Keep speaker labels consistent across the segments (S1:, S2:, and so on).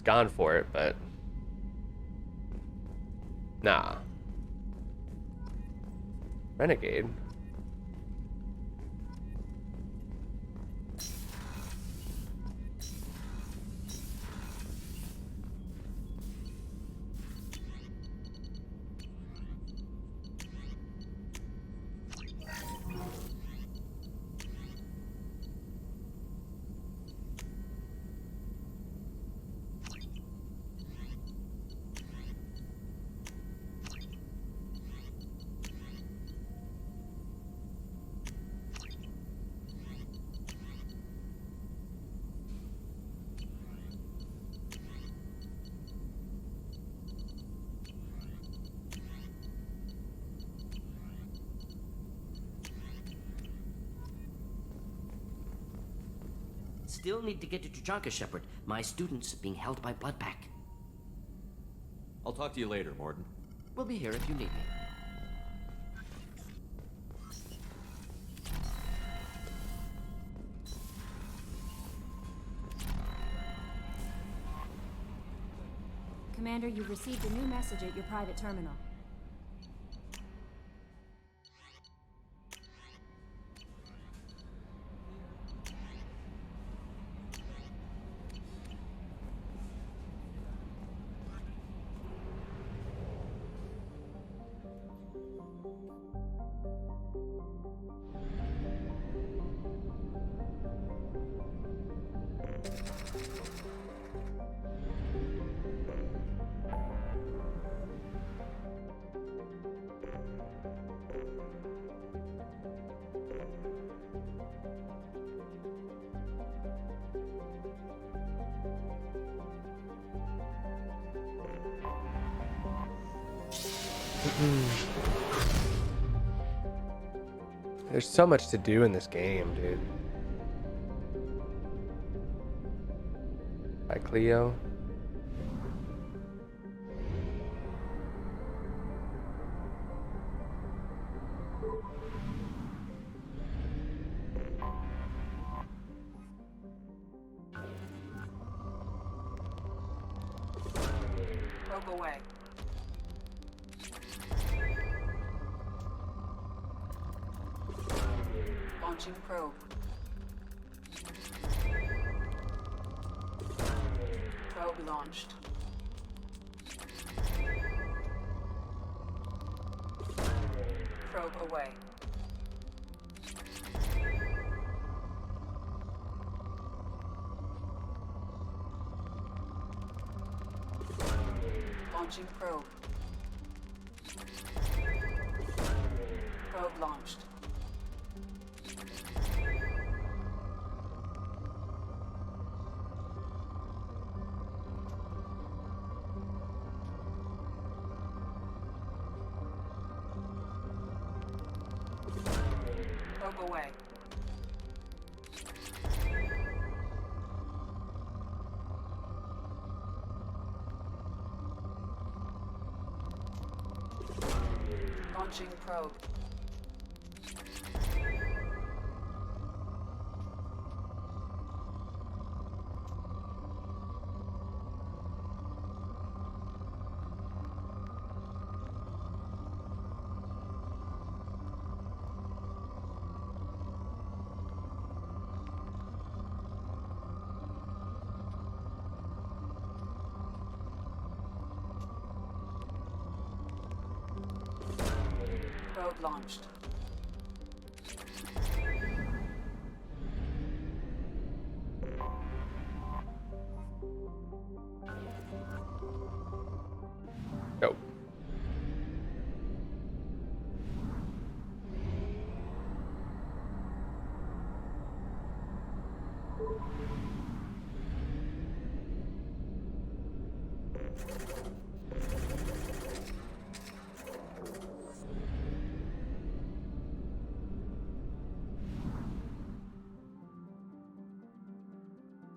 S1: gone for it, but nah. Renegade.
S2: Still need to get to Tuchanka, Shepard. My student's being held by Bloodpack.
S3: I'll talk to you later, Morden.
S2: We'll be here if you need me.
S4: Commander, you've received a new message at your private terminal.
S1: There's so much to do in this game, dude. By Cleo.
S5: Probe away. Launching probe. Probe launched. Probe away. Launching probe. Probe launched. Probe away. Launching probe. Probe launched.
S1: Go.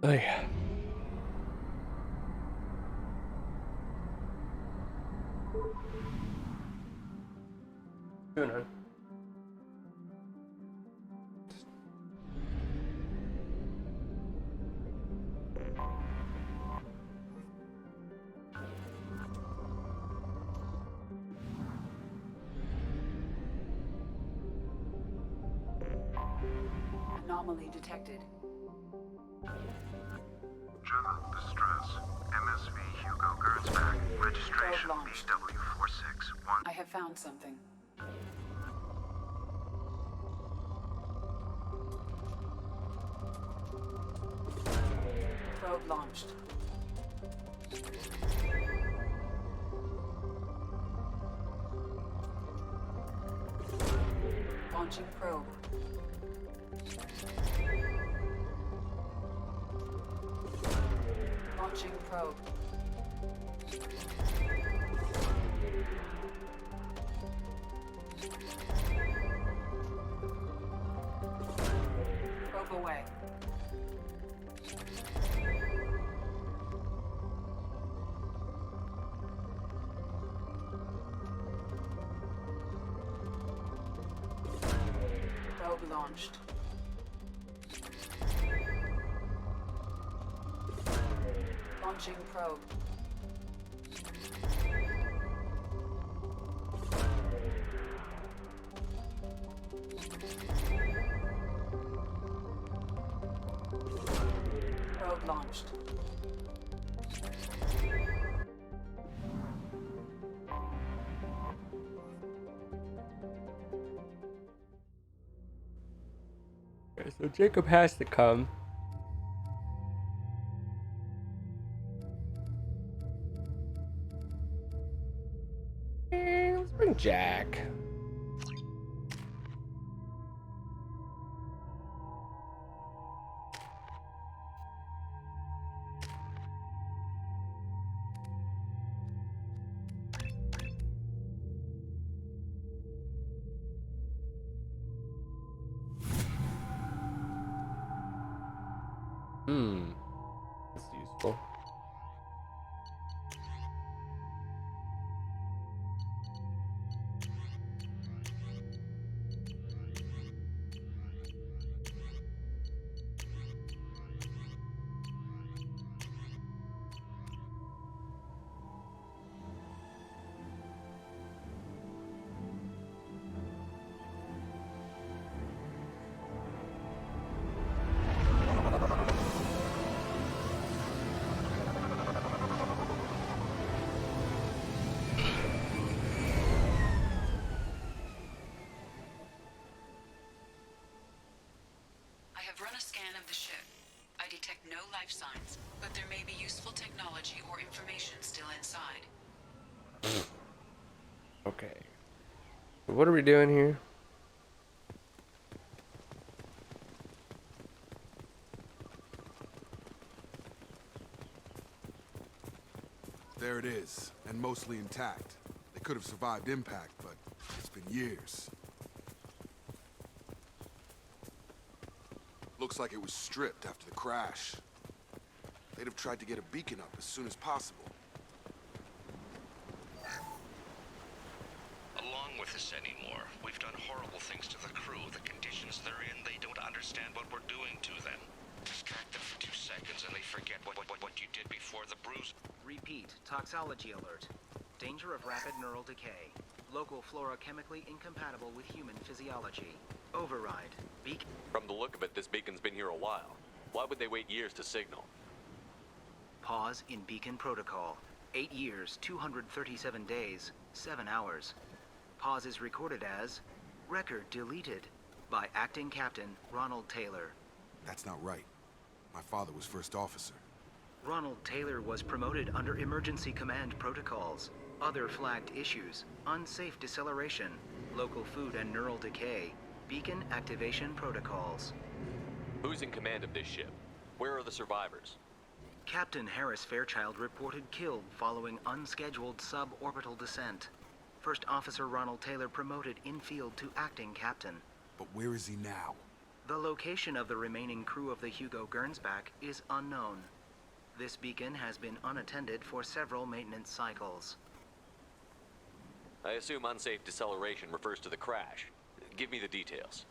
S1: Oh yeah. Doing it.
S5: Anomaly detected.
S6: General distress. MSV Hugo Gernsback. Registration
S5: Probe launched.
S6: BW461.
S5: I have found something. Probe launched. Launching probe. Launching probe. Probe away. Probe launched. Launching probe. Probe launched.
S1: Okay, so Jacob has to come. And let's bring Jack. That's useful.
S5: I have run a scan of the ship. I detect no life signs, but there may be useful technology or information still inside.
S1: Okay. So what are we doing here?
S7: There it is, and mostly intact. They could have survived impact, but it's been years. Looks like it was stripped after the crash. They'd have tried to get a beacon up as soon as possible.
S8: Along with this anymore. We've done horrible things to the crew. The conditions they're in, they don't understand what we're doing to them. Distract them for 2 seconds and they forget what you did before the bruise.
S9: Repeat, toxology alert. Danger of rapid neural decay. Local flora chemically incompatible with human physiology. Override. Beacon.
S3: From the look of it, this beacon's been here a while. Why would they wait years to signal?
S9: Pause in beacon protocol. 8 years, 237 days, 7 hours. Pause is recorded as record deleted by Acting Captain Ronald Taylor.
S7: That's not right. My father was first officer.
S9: Ronald Taylor was promoted under emergency command protocols. Other flagged issues: unsafe deceleration, local food and neural decay, beacon activation protocols.
S3: Who's in command of this ship? Where are the survivors?
S9: Captain Harris Fairchild reported killed following unscheduled suborbital descent. First Officer Ronald Taylor promoted in-field to acting captain.
S7: But where is he now?
S9: The location of the remaining crew of the Hugo Gernsback is unknown. This beacon has been unattended for several maintenance cycles.
S3: I assume unsafe deceleration refers to the crash. Give me the details.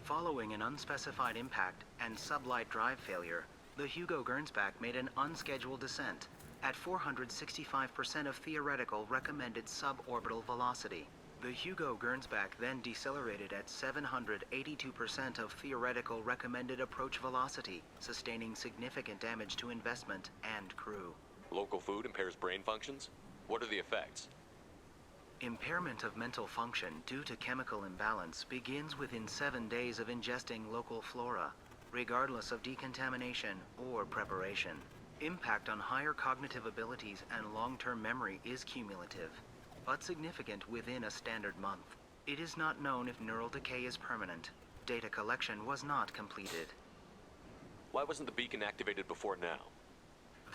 S9: Following an unspecified impact and sublight drive failure, the Hugo Gernsback made an unscheduled descent at 465% of theoretical recommended suborbital velocity. The Hugo Gernsback then decelerated at 782% of theoretical recommended approach velocity, sustaining significant damage to investment and crew.
S3: Local food impairs brain functions? What are the effects?
S9: Impairment of mental function due to chemical imbalance begins within 7 days of ingesting local flora, regardless of decontamination or preparation. Impact on higher cognitive abilities and long-term memory is cumulative, but significant within a standard month. It is not known if neural decay is permanent. Data collection was not completed.
S3: Why wasn't the beacon activated before now?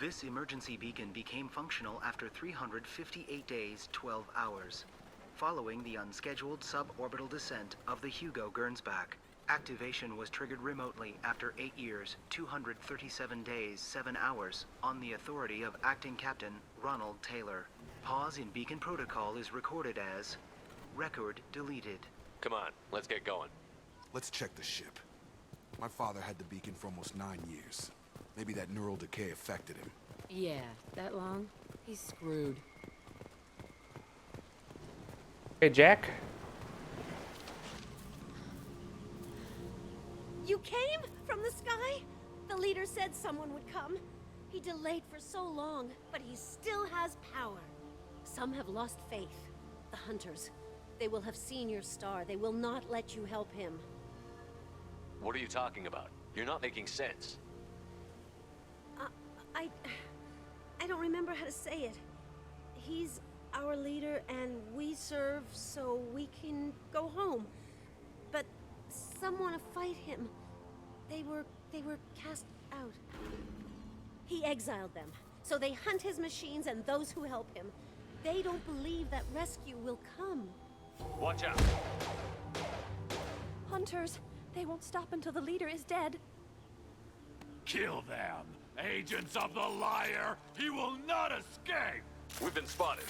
S9: This emergency beacon became functional after 358 days, 12 hours, following the unscheduled suborbital descent of the Hugo Gernsback. Activation was triggered remotely after 8 years, 237 days, 7 hours, on the authority of Acting Captain Ronald Taylor. Pause in beacon protocol is recorded as record deleted.
S3: Come on, let's get going.
S7: Let's check the ship. My father had the beacon for almost 9 years. Maybe that neural decay affected him.
S10: Yeah, that long? He's screwed.
S1: Hey, Jack.
S11: You came? From the sky? The leader said someone would come. He delayed for so long, but he still has power. Some have lost faith. The hunters. They will have seen your star. They will not let you help him.
S3: What are you talking about? You're not making sense.
S11: I don't remember how to say it. He's our leader and we serve so we can go home. But some want to fight him. They were cast out. He exiled them, so they hunt his machines and those who help him. They don't believe that rescue will come.
S3: Watch out!
S11: Hunters, they won't stop until the leader is dead.
S12: Kill them! Agents of the liar! He will not escape!
S3: We've been spotted.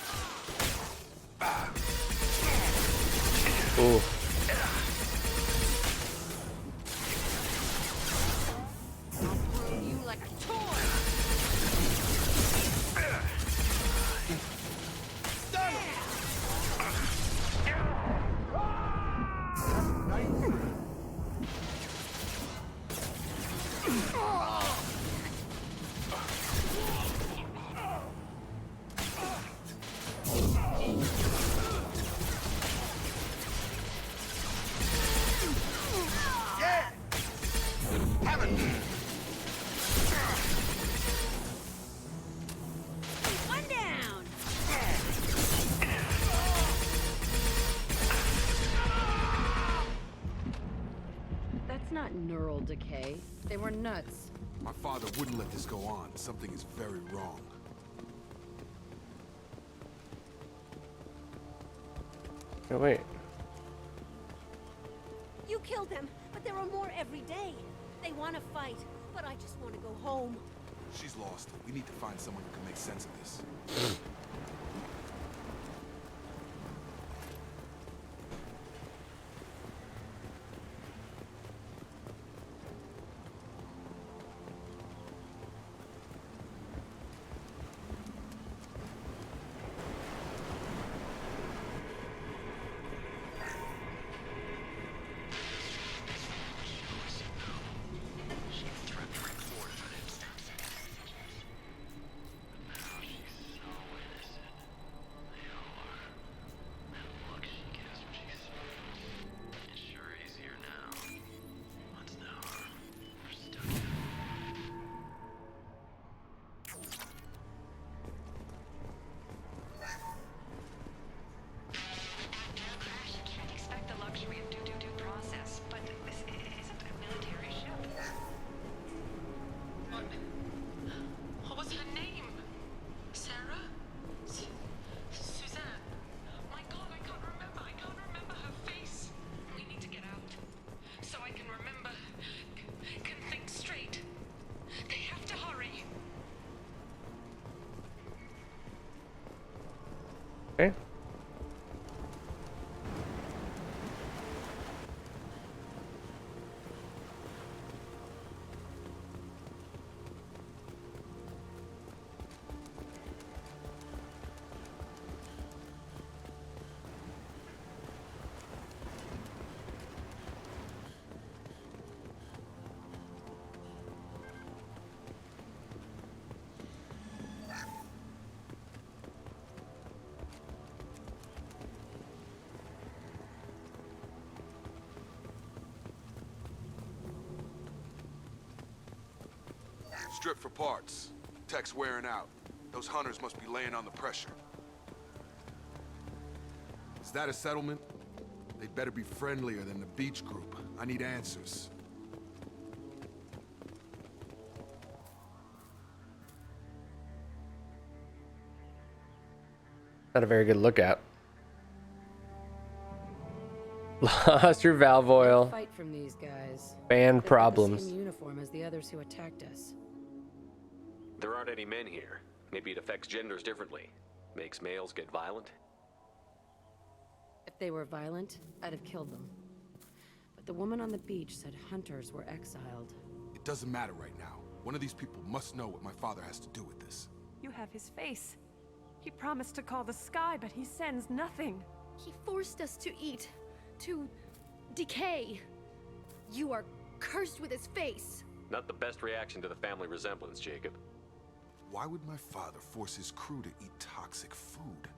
S1: Ooh.
S10: You like a toy!
S11: One down!
S10: That's not neural decay. They were nuts.
S7: My father wouldn't let this go on. Something is very wrong.
S1: Oh, wait.
S11: You killed them, but there are more every day. They want to fight, but I just want to go home.
S7: She's lost. We need to find someone who can make sense of this.
S1: Okay.
S7: Strip for parts. Tech's wearing out. Those hunters must be laying on the pressure. Is that a settlement? They'd better be friendlier than the beach group. I need answers.
S1: Not a very good lookout. Lost your valve oil.
S10: Fight from these guys.
S1: Band
S10: They've got
S1: problems.
S10: the same uniform as the others who attacked us.
S3: There aren't any men here. Maybe it affects genders differently. Makes males get violent.
S10: If they were violent, I'd have killed them. But the woman on the beach said hunters were exiled.
S7: It doesn't matter right now. One of these people must know what my father has to do with this.
S13: You have his face. He promised to call the sky, but he sends nothing.
S11: He forced us to eat, to decay. You are cursed with his face.
S3: Not the best reaction to the family resemblance, Jacob.
S7: Why would my father force his crew to eat toxic food?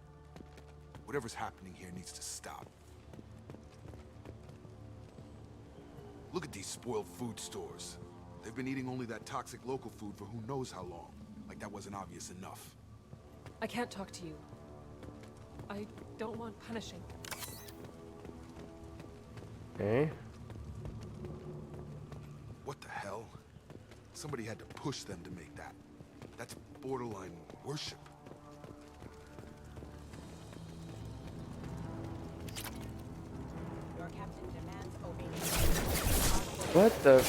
S7: Whatever's happening here needs to stop. Look at these spoiled food stores. They've been eating only that toxic local food for who knows how long. Like that wasn't obvious enough.
S13: I can't talk to you. I don't want punishing.
S1: Okay.
S7: What the hell? Somebody had to push them to make that. That's borderline worship.
S14: Your captain demands obedience.
S1: What the?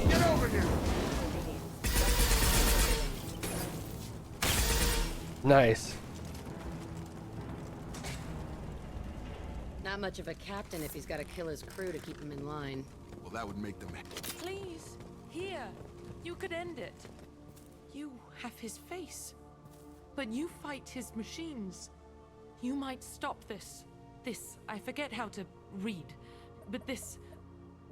S7: Get over here!
S1: Nice.
S10: Not much of a captain if he's got to kill his crew to keep them in line.
S7: Well, that would make them...
S13: Please, here. You could end it. You have his face. But you fight his machines. You might stop this. This, I forget how to read. But this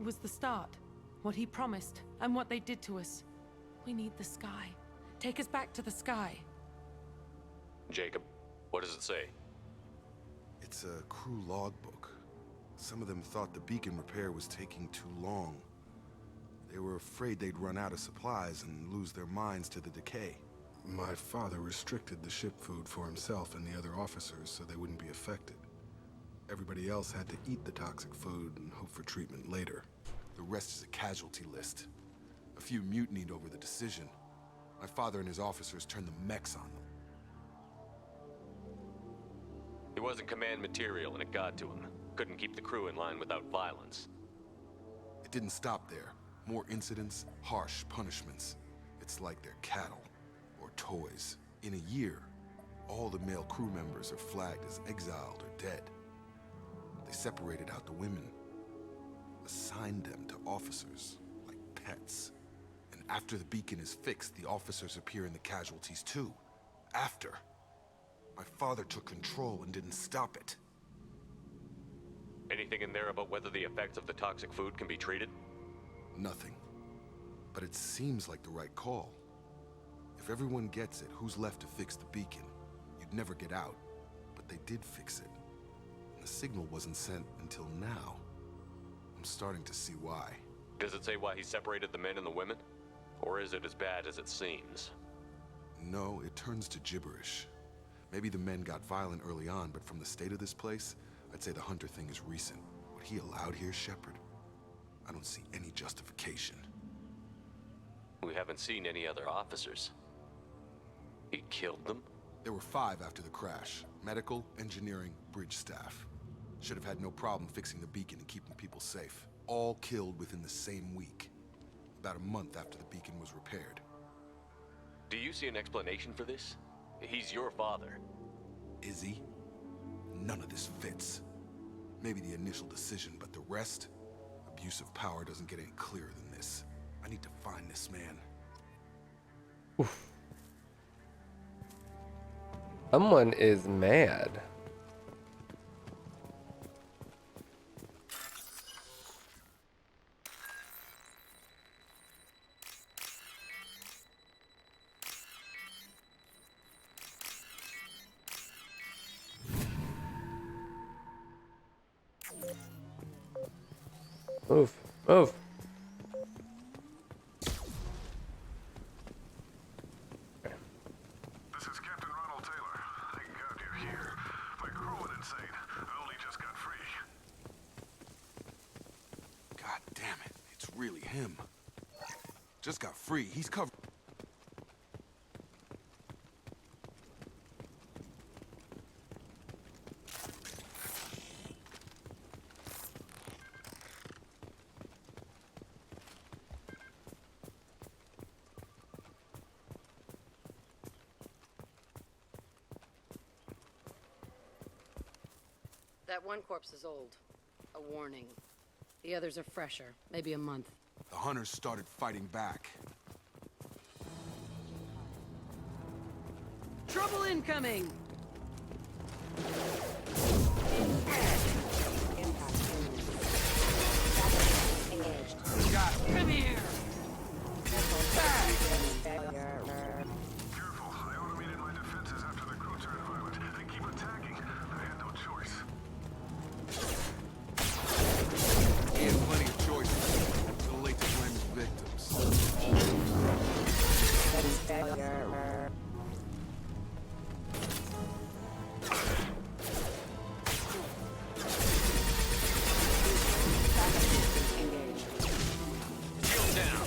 S13: was the start. What he promised, and what they did to us. We need the sky. Take us back to the sky.
S3: Jacob, what does it say?
S7: It's a crew logbook. Some of them thought the beacon repair was taking too long. They were afraid they'd run out of supplies and lose their minds to the decay. My father restricted the ship food for himself and the other officers so they wouldn't be affected. Everybody else had to eat the toxic food and hope for treatment later. The rest is a casualty list. A few mutinied over the decision. My father and his officers turned the mechs on them.
S3: He wasn't command material and it got to him. Couldn't keep the crew in line without violence.
S7: It didn't stop there. More incidents, harsh punishments. It's like they're cattle or toys. In a year, all the male crew members are flagged as exiled or dead. They separated out the women, assigned them to officers like pets. And after the beacon is fixed, the officers appear in the casualties too. After. My father took control and didn't stop it.
S3: Anything in there about whether the effects of the toxic food can be treated?
S7: Nothing. But it seems like the right call. If everyone gets it, who's left to fix the beacon? You'd never get out. But they did fix it. And the signal wasn't sent until now. I'm starting to see why.
S3: Does it say why he separated the men and the women? Or is it as bad as it seems?
S7: No, it turns to gibberish. Maybe the men got violent early on, but from the state of this place, I'd say the Hunter thing is recent. What he allowed here, Shepard, I don't see any justification.
S3: We haven't seen any other officers. He killed them?
S7: There were 5 after the crash. Medical, engineering, bridge staff. Should have had no problem fixing the beacon and keeping people safe. All killed within the same week. About a month after the beacon was repaired.
S3: Do you see an explanation for this? He's your father.
S7: Is he? None of this fits. Maybe the initial decision, but the rest? Abuse of power doesn't get any clearer than this. I need to find this man.
S1: Oof. Someone is mad. Move. Move.
S6: This is Captain Ronald Taylor. Thank God you're here. My crew went insane. I only just got free.
S7: God damn it. It's really him. Just got free. He's covered.
S10: That one corpse is old. A warning. The others are fresher, maybe a month.
S7: The hunters started fighting back.
S10: Trouble incoming!
S7: Got him.
S10: Come here!
S6: Careful. I automated my defenses after the crew turned violent. They keep attacking. I had no choice.
S7: He had plenty of choices. Too late to blame his victims.
S3: Shield down.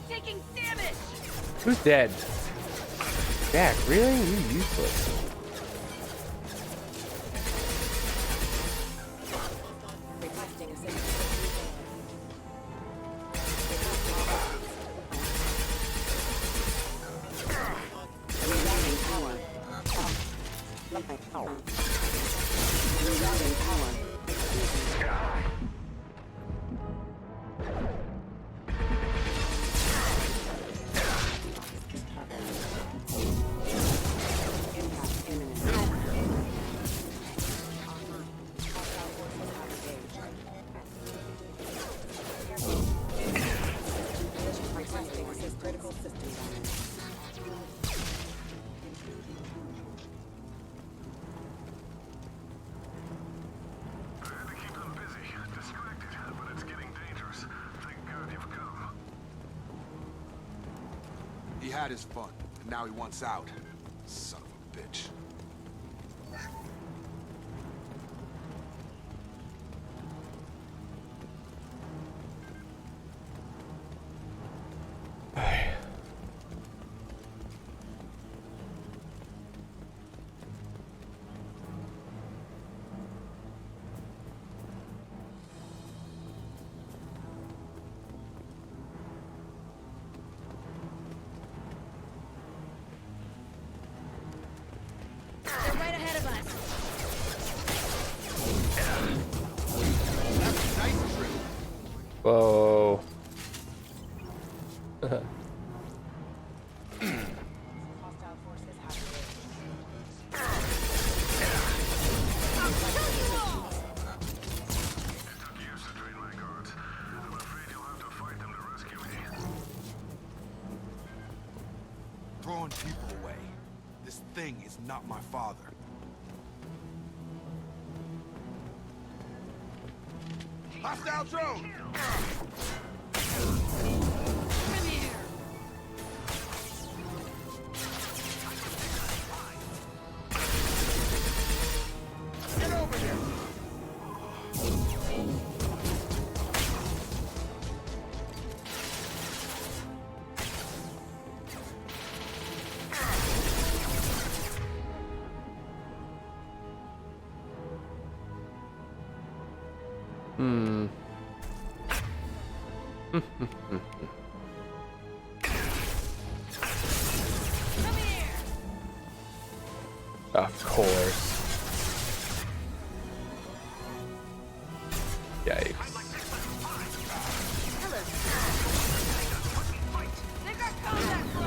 S10: Taking damage!
S1: Who's dead? Jack, really? You useless.
S14: Requesting assistance. Rerouting power. Rerouting power. Impact imminent. Hostile forces have engaged. Requesting assist critical system damage.
S6: I had to keep them busy, distracted, but it's getting dangerous. Thank God you've come.
S7: He had his fun, and now he wants out. Son of a bitch.
S11: They're right ahead of us.
S7: Nice trip.
S1: Whoa.
S14: Hostile forces have
S6: It took years to train my guards. I'm afraid you'll have to fight them to rescue me.
S7: Throwing people away. This thing is not my father. Hostile drone!
S10: Come here!
S7: Get over here!
S1: Hmm.
S10: Come here!
S1: Of course. Yikes.
S10: They got contact, bro!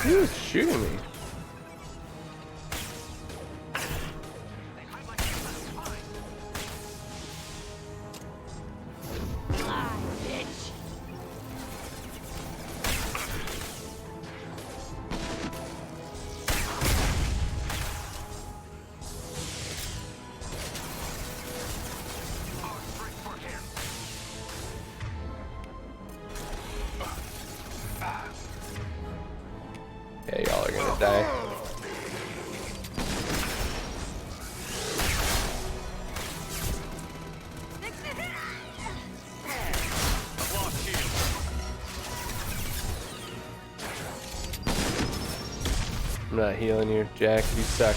S1: He was shooting me. Yeah, y'all are gonna die. I'm not healing you, Jack. You suck.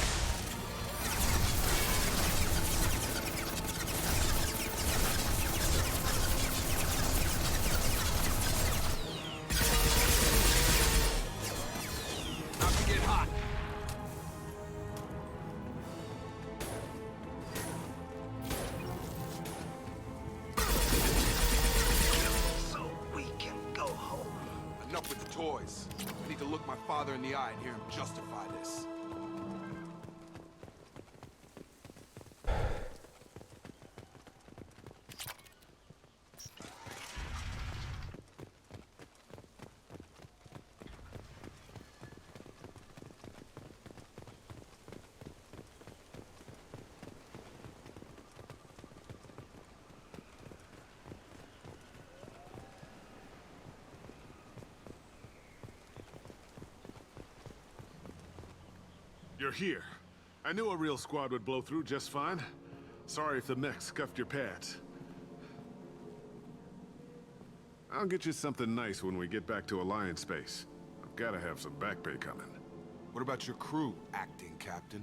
S7: Enough with the toys. I need to look my father in the eye and hear him justify this.
S6: You're here. I knew a real squad would blow through just fine. Sorry if the mech scuffed your pads. I'll get you something nice when we get back to Alliance space. I've gotta have some back pay coming.
S7: What about your crew, acting captain?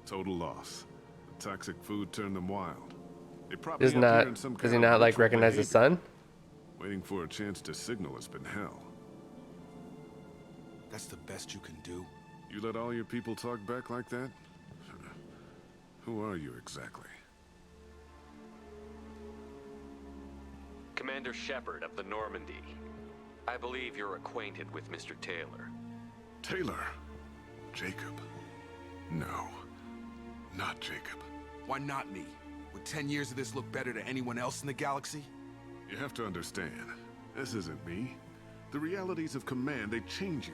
S6: Total loss. The toxic food turned them wild. They probably
S1: Does he not like recognize his son?
S6: Waiting for a chance to signal has been hell.
S7: That's the best you can do?
S6: You let all your people talk back like that? Who are you exactly?
S3: Commander Shepard of the Normandy. I believe you're acquainted with Mr. Taylor.
S6: Taylor? Jacob? No. Not Jacob.
S7: Why not me? Would 10 years of this look better to anyone else in the galaxy?
S6: You have to understand, this isn't me. The realities of command, they change you.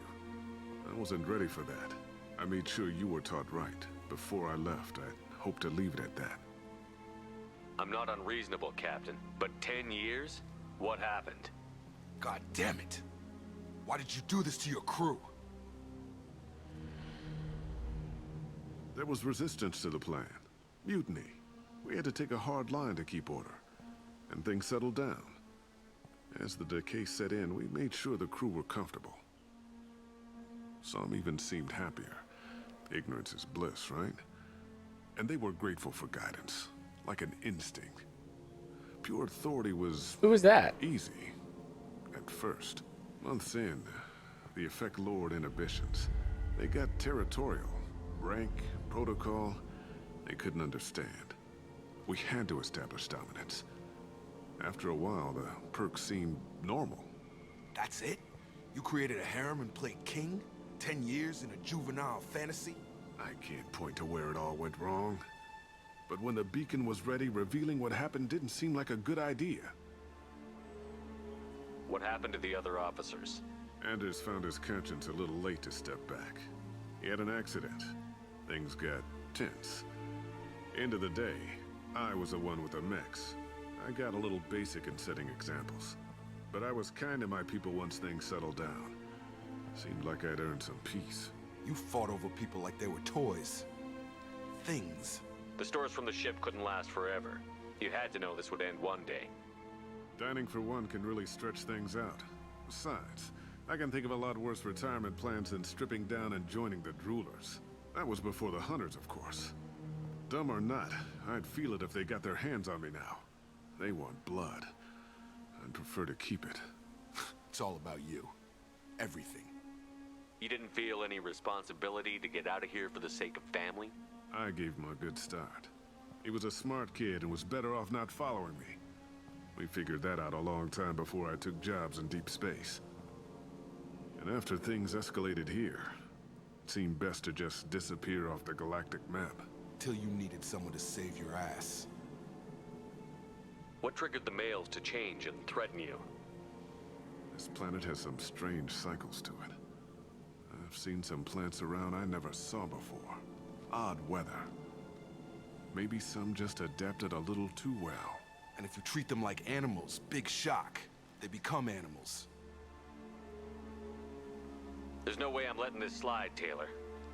S6: I wasn't ready for that. I made sure you were taught right. Before I left, I hoped to leave it at that.
S3: I'm not unreasonable, Captain, but 10 years? What happened?
S7: God damn it! Why did you do this to your crew?
S6: There was resistance to the plan. Mutiny. We had to take a hard line to keep order. And things settled down. As the decay set in, we made sure the crew were comfortable. Some even seemed happier. Ignorance is bliss, right? And they were grateful for guidance, like an instinct. Pure authority was...
S1: Who was that?
S6: Easy. At first. Months in, the effect lowered inhibitions. They got territorial. Rank, protocol, they couldn't understand. We had to establish dominance. After a while, the perks seemed normal.
S7: That's it? You created a harem and played king? 10 years in a juvenile fantasy?
S6: I can't point to where it all went wrong. But when the beacon was ready, revealing what happened didn't seem like a good idea.
S3: What happened to the other officers?
S6: Anders found his conscience a little late to step back. He had an accident. Things got tense. End of the day, I was the one with the mechs. I got a little basic in setting examples. But I was kind to my people once things settled down. Seemed like I'd earned some peace.
S7: You fought over people like they were toys. Things.
S3: The stores from the ship couldn't last forever. You had to know this would end one day.
S6: Dining for one can really stretch things out. Besides, I can think of a lot worse retirement plans than stripping down and joining the droolers. That was before the hunters, of course. Dumb or not, I'd feel it if they got their hands on me now. They want blood. I'd prefer to keep it.
S7: It's all about you. Everything.
S3: You didn't feel any responsibility to get out of here for the sake of family?
S6: I gave him a good start. He was a smart kid and was better off not following me. We figured that out a long time before I took jobs in deep space. And after things escalated here, it seemed best to just disappear off the galactic map.
S7: Till you needed someone to save your ass.
S3: What triggered the males to change and threaten you?
S6: This planet has some strange cycles to it. I've seen some plants around I never saw before. Odd weather. Maybe some just adapted a little too well.
S7: And if you treat them like animals, big shock. They become animals.
S3: There's no way I'm letting this slide, Taylor.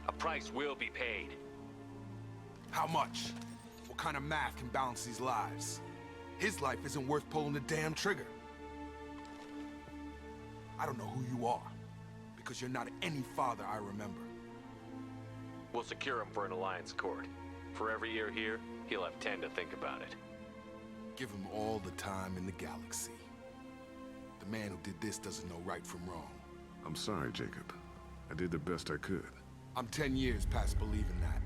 S3: A price will be paid.
S7: How much? What kind of math can balance these lives? His life isn't worth pulling the damn trigger. I don't know who you are, because you're not any father I remember.
S3: We'll secure him for an alliance court. For every year here, he'll have 10 to think about it.
S7: Give him all the time in the galaxy. The man who did this doesn't know right from wrong.
S6: I'm sorry, Jacob. I did the best I could.
S7: I'm 10 years past believing that.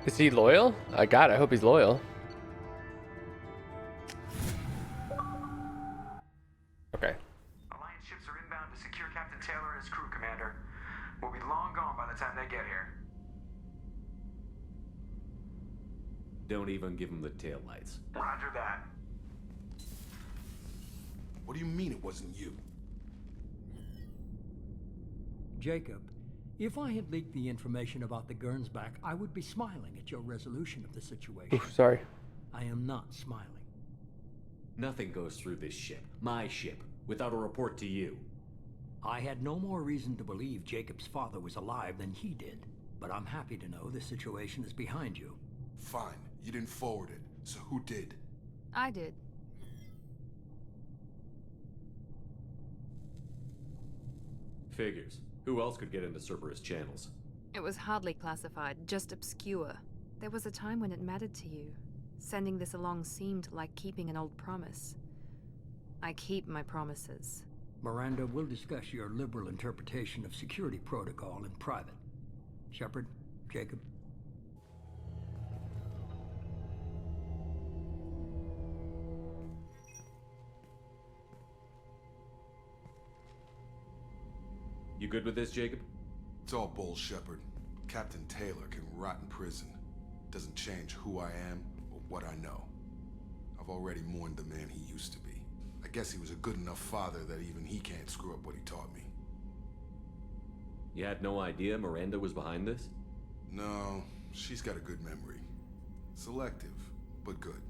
S1: Is he loyal? God, I hope he's loyal. Okay.
S15: Alliance ships are inbound to secure Captain Taylor and his crew, Commander. We'll be long gone by the time they get here.
S3: Don't even give him the taillights.
S15: Roger that.
S7: What do you mean it wasn't you?
S16: Jacob, if I had leaked the information about the Gernsback, I would be smiling at your resolution of the situation.
S1: Oof, sorry.
S16: I am not smiling.
S3: Nothing goes through this ship, my ship, without a report to you.
S16: I had no more reason to believe Jacob's father was alive than he did, but I'm happy to know the situation is behind you.
S7: Fine, you didn't forward it, so who did?
S17: I did.
S3: Figures. Who else could get into Cerberus channels?
S17: It was hardly classified, just obscure. There was a time when it mattered to you. Sending this along seemed like keeping an old promise. I keep my promises.
S16: Miranda, we'll discuss your liberal interpretation of security protocol in private. Shepard, Jacob.
S3: You good with this, Jacob?
S7: It's all bull, Shepard. Captain Taylor can rot in prison. Doesn't change who I am or what I know. I've already mourned the man he used to be. I guess he was a good enough father that even he can't screw up what he taught me.
S3: You had no idea Miranda was behind this?
S7: No, she's got a good memory. Selective, but good.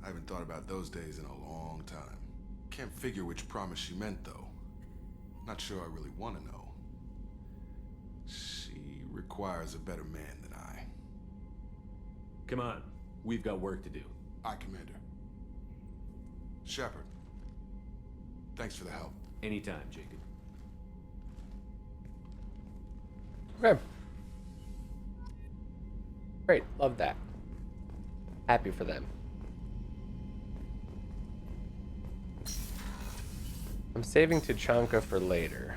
S7: I haven't thought about those days in a long time. Can't figure which promise she meant, though. Not sure I really want to know. She requires a better man than I.
S3: Come on, we've got work to do.
S7: Aye, Commander. Shepard, thanks for the help.
S3: Anytime, Jacob.
S1: Okay. Great, love that. Happy for them. I'm saving Tuchanka for later.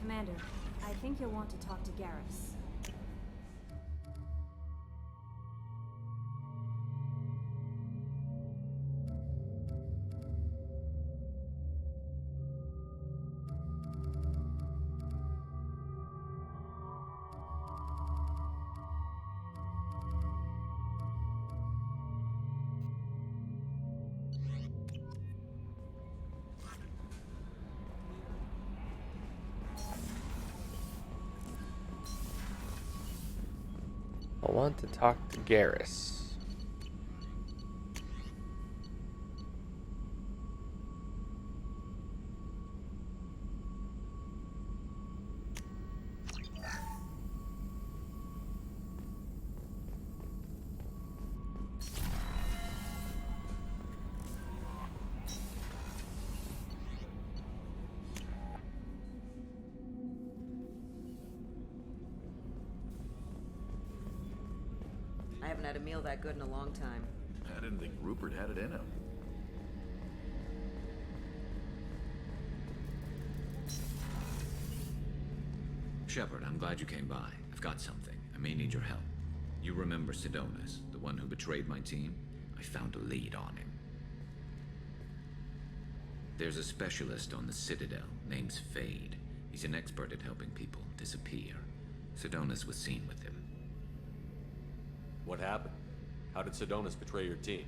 S4: Commander, I think you'll want to talk to Garrus.
S1: I want to talk to Garrus.
S14: I haven't had a meal that good in a long time.
S6: Had
S18: didn't think Rupert had it in him.
S19: Shepard, I'm glad you came by. I've got something. I may need your help. You remember Sidonis, the one who betrayed my team? I found a lead on him. There's a specialist on the Citadel, name's Fade. He's an expert at helping people disappear. Sidonis was seen with him.
S3: What happened? How did Sidonis betray your team?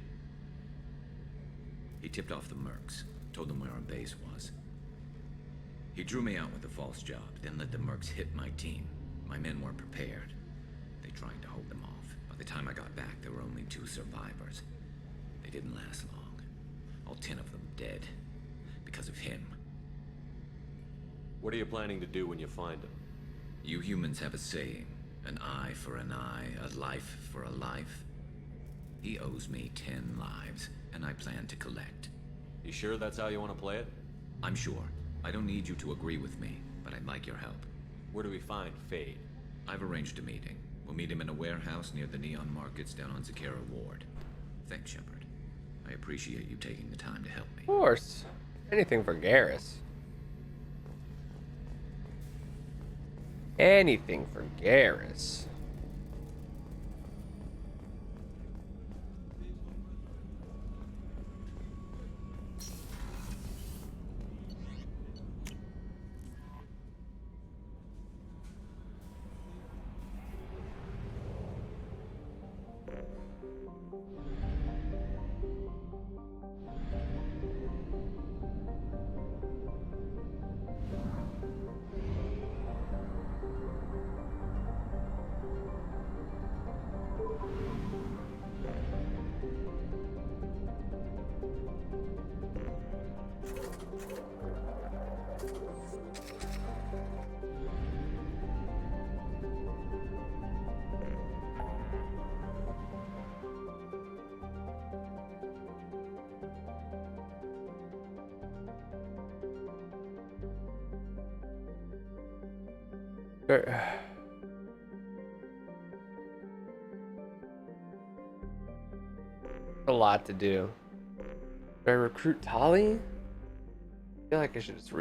S19: He tipped off the mercs, told them where our base was. He drew me out with a false job, then let the mercs hit my team. My men weren't prepared. They tried to hold them off. By the time I got back, there were only 2 survivors. They didn't last long. All 10 of them dead. Because of him.
S3: What are you planning to do when you find him?
S19: You humans have a saying, an eye for an eye, a life for a life. He owes me 10 lives, and I plan to collect.
S3: You sure that's how you want to play it?
S19: I'm sure. I don't need you to agree with me, but I'd like your help.
S3: Where do we find Fade?
S19: I've arranged a meeting. We'll meet him in a warehouse near the Neon Markets down on Zakera Ward. Thanks, Shepard. I appreciate you taking the time to help me.
S1: Of course. Anything for Garrus. Anything for Garrus. A lot to do. Do I recruit Tali? I feel like I should just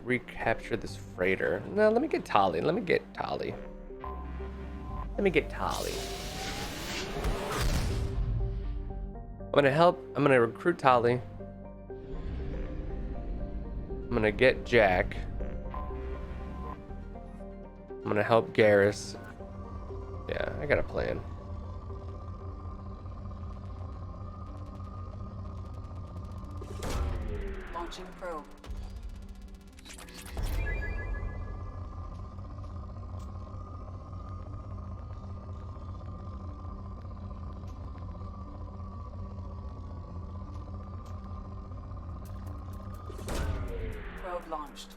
S1: recapture this freighter. No, let me get Tali. Let me get Tali. I'm gonna recruit Tali. I'm gonna get Jack. I'm gonna help Garrus. Yeah, I got a plan.
S5: Launching probe. Probe launched.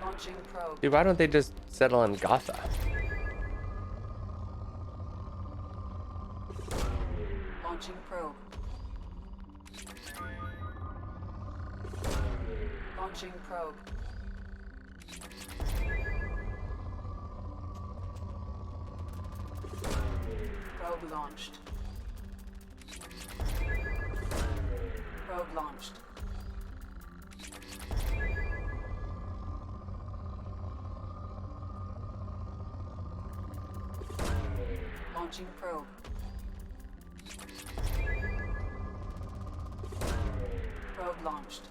S5: Launching probe.
S1: Dude, why don't they just settle on Gotha?
S5: Launching probe. Launching probe. Probe launched. Probe launched. Launching probe. Probe launched.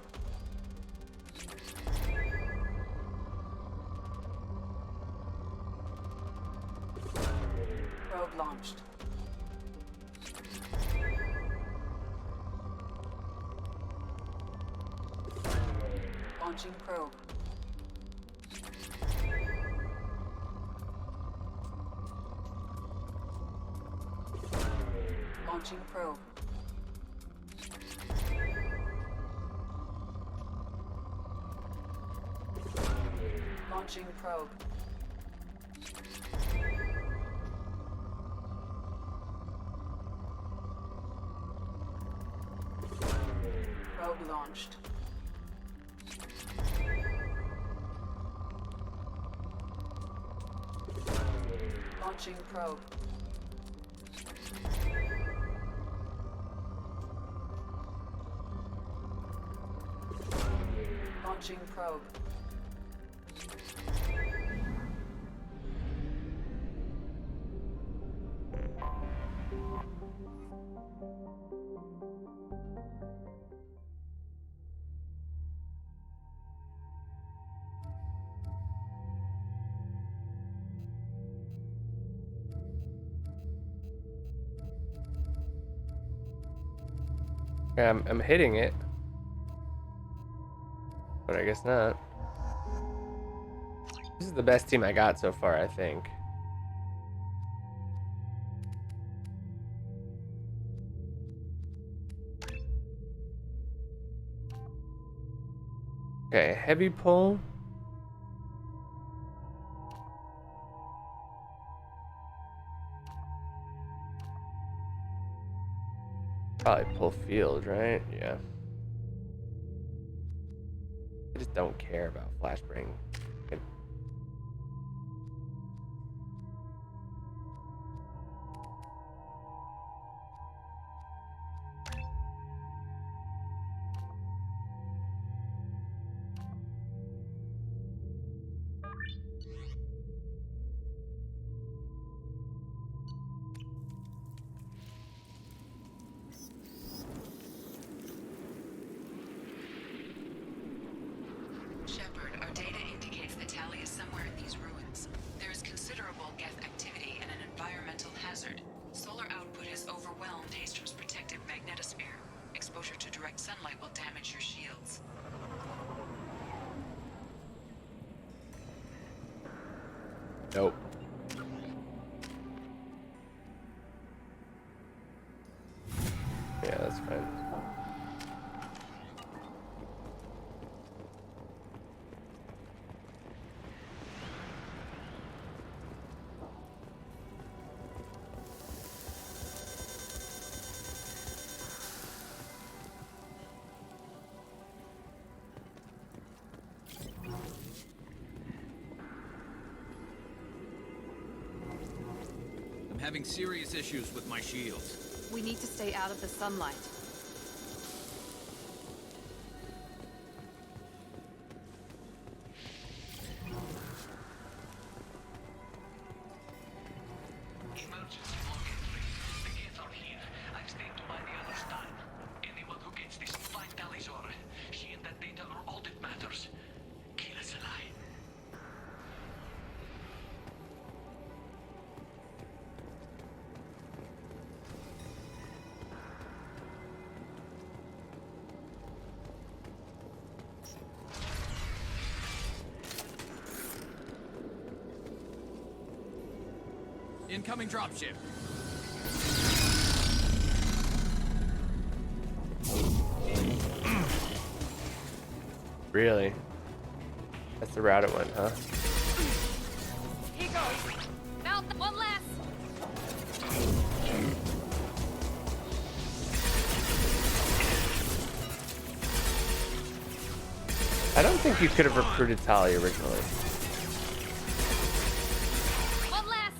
S5: Probe launched. Launching probe. Launching probe. Launching probe. Probe launched. Launching probe. Launching probe.
S1: Yeah, I'm hitting it. But I guess not. This is the best team I got so far, I think. Okay, heavy pull. Probably pull field, right? Yeah. I just don't care about flashbang.
S5: Shepard, our data indicates that Tali is somewhere in these ruins. There is considerable geth activity and an environmental hazard. Solar output has overwhelmed Hastrom's protective magnetosphere. Exposure to direct sunlight will damage your shields.
S1: Nope. Yeah, that's fine.
S19: I'm having serious issues with my shields.
S17: We need to stay out of the sunlight.
S8: Emergency login, please. The kids are here. I've stayed to buy the others time. Anyone who gets this, find Talizora. She and that data are all that matters. Kill us alive.
S19: Incoming dropship.
S1: Really? That's the route it went, huh?
S17: Here goes. Mount one less.
S1: I don't think you could have recruited Tali originally.
S17: One less.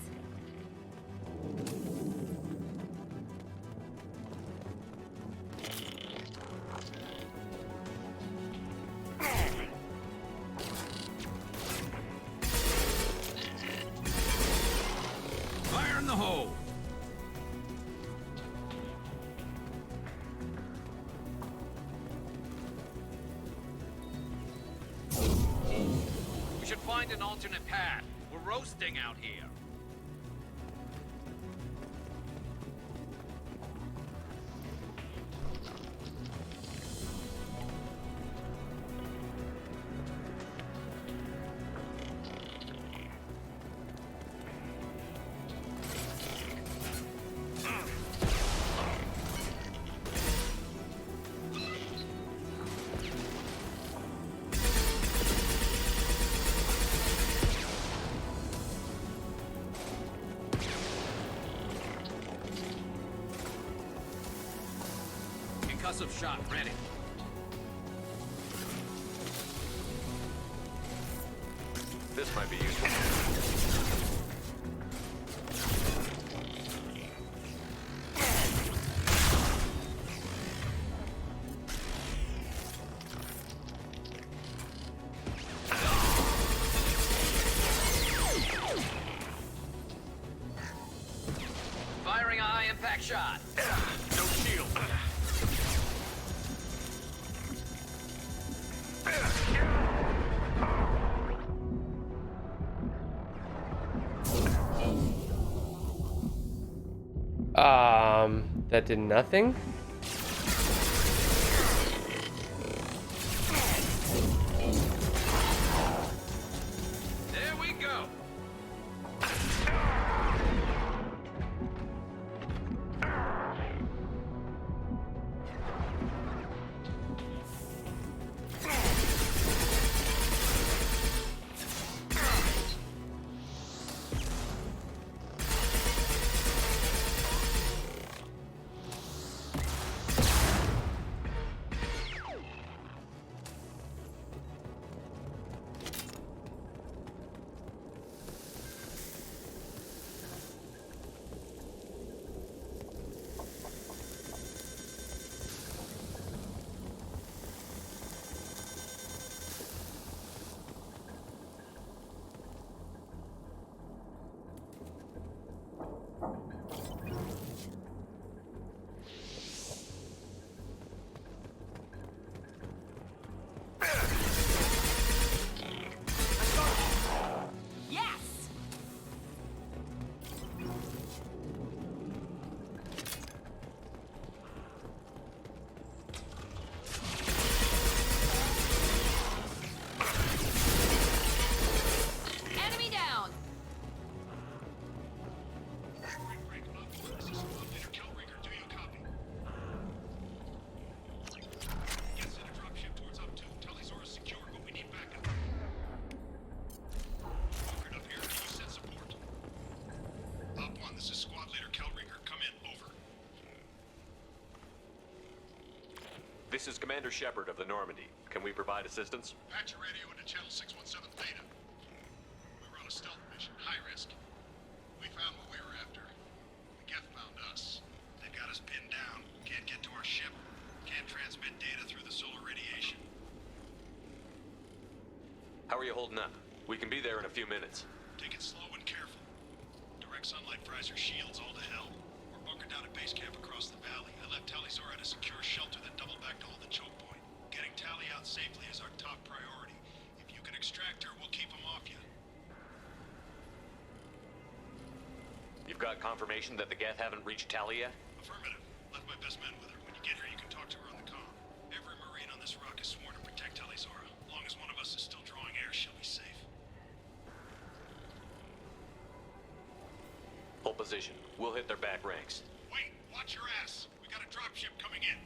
S19: Fire in the hole. We should find an alternate path. We're roasting out here. Concussive shot ready.
S2: firing a high-impact shot.
S12: No shield.
S1: That did nothing?
S2: There we go.
S3: This is Commander Shepard of the Normandy. Can we provide assistance?
S6: Patch your radio into channel 617 Theta. We were on a stealth mission, high risk. We found what we were after. The Geth found us. They got us pinned down. Can't get to our ship. Can't transmit data through the solar radiation.
S3: How are you holding up? We can be there in a few minutes.
S6: Take it slow and careful. Direct sunlight fries our shields all to hell. We're bunkered down at base camp across the valley. I left Tali'Zorah at a secure shelter, then doubled back to hold the choke point. Getting Tali out safely is our top priority. If you can extract her, we'll keep them off you.
S3: You've got confirmation that the Geth haven't reached Tali yet?
S6: Affirmative. Left my best men with her. When you get here, you can talk to her on the comm. Every Marine on this rock is sworn to protect Tali'Zorah. As long as one of us is still drawing air, she'll be safe.
S3: Hold position. We'll hit their back ranks.
S6: Wait! Watch your ass! We got a dropship coming in.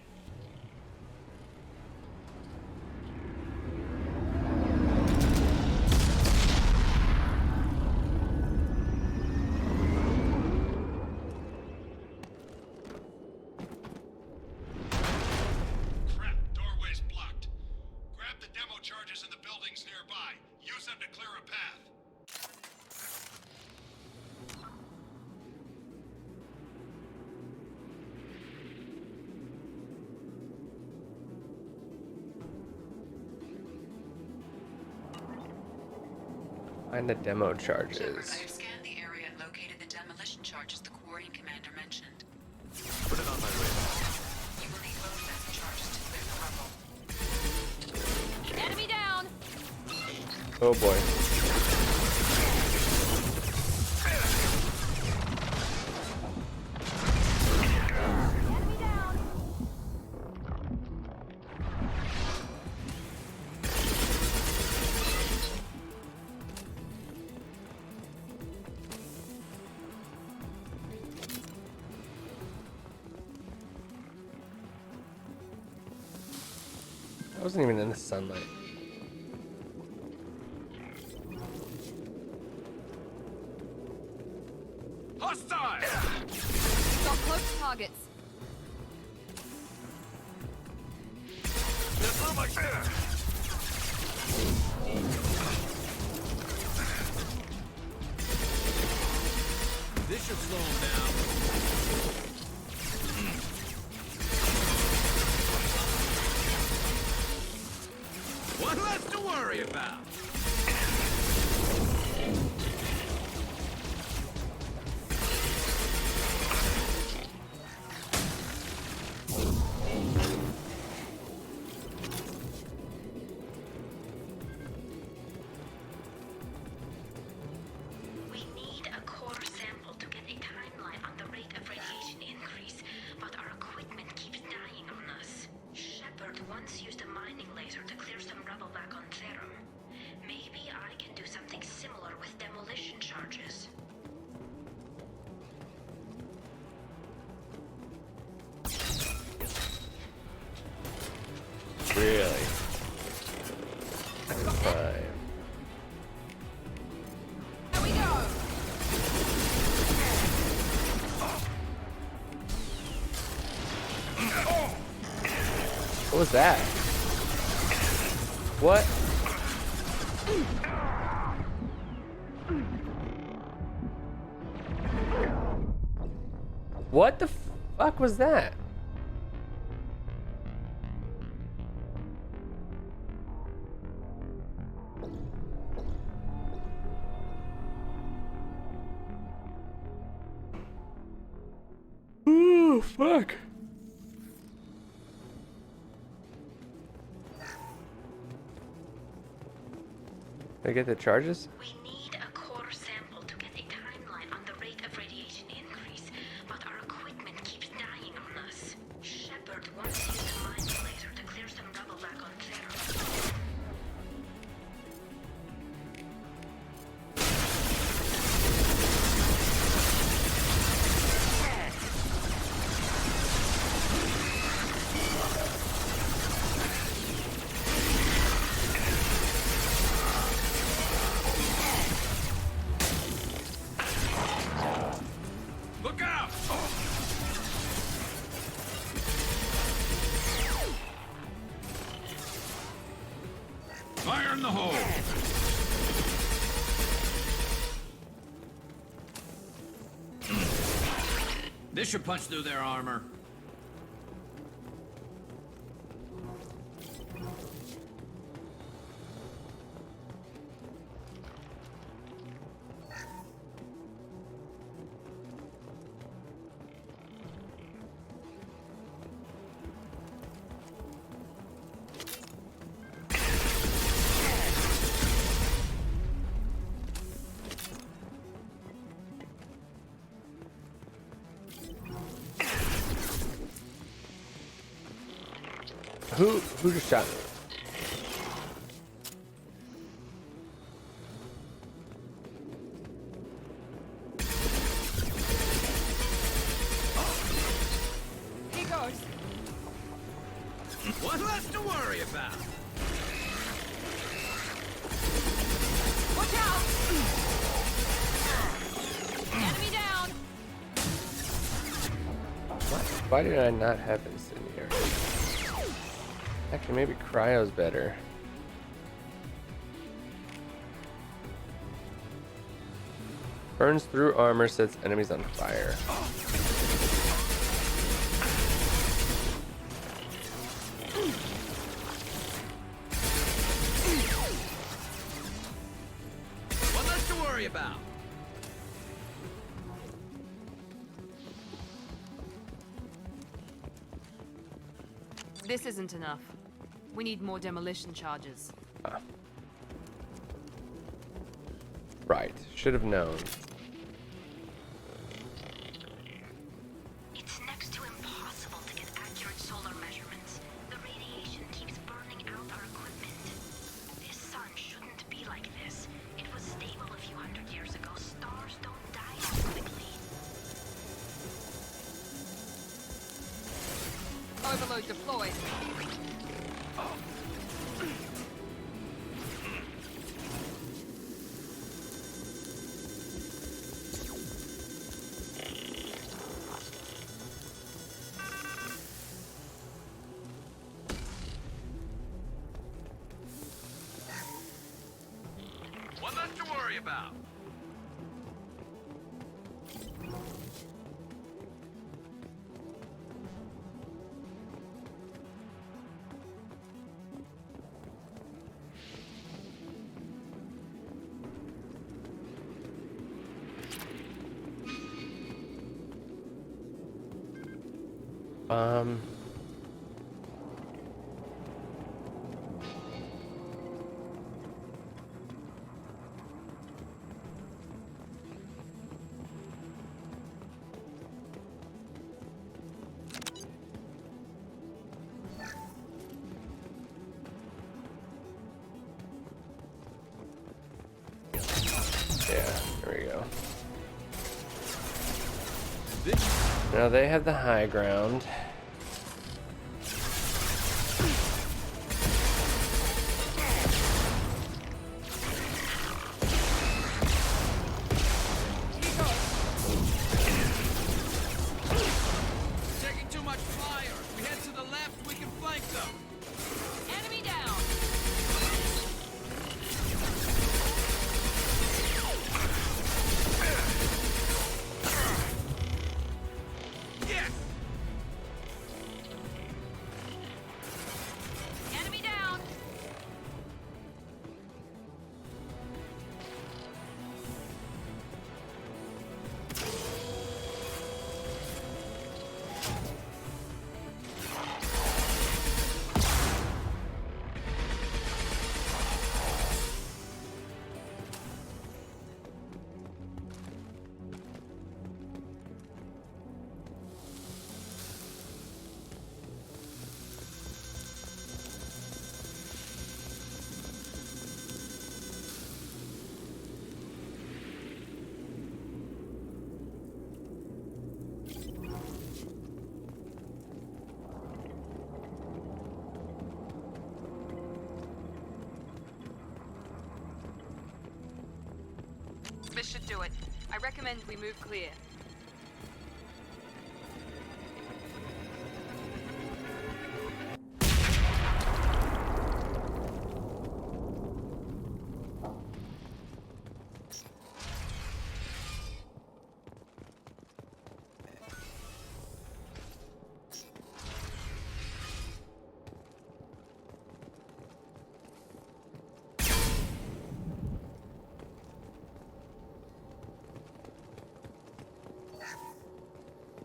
S6: Crap, doorway's blocked. Grab the demo charges in the buildings nearby. Use them to clear a path.
S1: Find the demo
S5: Shepard,
S1: charges.
S5: I have scanned the area and located the demolition charges the Quarian commander mentioned.
S3: Put it on my radar.
S5: You will need both sets of charges to clear the rubble.
S4: Enemy down!
S1: Oh boy.
S4: Enemy down!
S1: I wasn't even in the sunlight.
S12: Hostile!
S17: Got close targets.
S12: They're through my ship! This should slow them down. One less to worry about.
S1: What was that? What? What the fuck was that? Oh, fuck. Did I get the charges?
S18: We need a core sample to get a timeline on the rate of radiation increase, but our equipment keeps dying on us. Shepard wants to use a mind laser to clear some rubble back on Terra.
S12: Look out! Fire in the hole!
S16: This should punch through their armor.
S1: Who just shot me?
S13: He goes.
S16: What less to worry about?
S13: Watch out! Enemy down.
S1: Why did I not have this in here? Actually, maybe cryo's better. Burns through armor, sets enemies on fire.
S16: What less to worry about?
S17: This isn't enough. We need more demolition charges.
S1: Right. Should have known.
S18: It's next to impossible to get accurate solar measurements. The radiation keeps burning out our equipment. This sun shouldn't be like this. It was stable a few hundred years ago. Stars don't die as quickly.
S17: Overload deployed.
S16: What less to worry about?
S1: Um. Yeah, there we go. Now they have the high ground.
S16: Taking too much fire. We head to the left.
S20: left, we can flank them.
S13: Enemy down.
S20: Yes!
S13: Enemy down. This should do it. I recommend we move clear.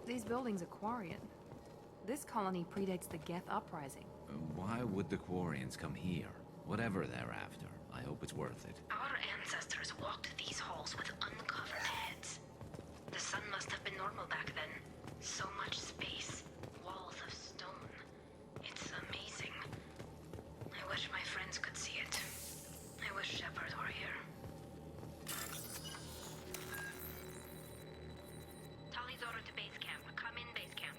S17: These buildings are Quarian. This colony predates the Geth uprising.
S19: Why would the Quarians come here? Whatever they're after, I hope it's worth it.
S18: Our ancestors walked these halls with uncovered heads. The sun must have been normal back then. So much space, walls of stone. It's amazing. I wish my friends could see it. I wish Shepard were here. Tali's order to base camp. Come in, base camp.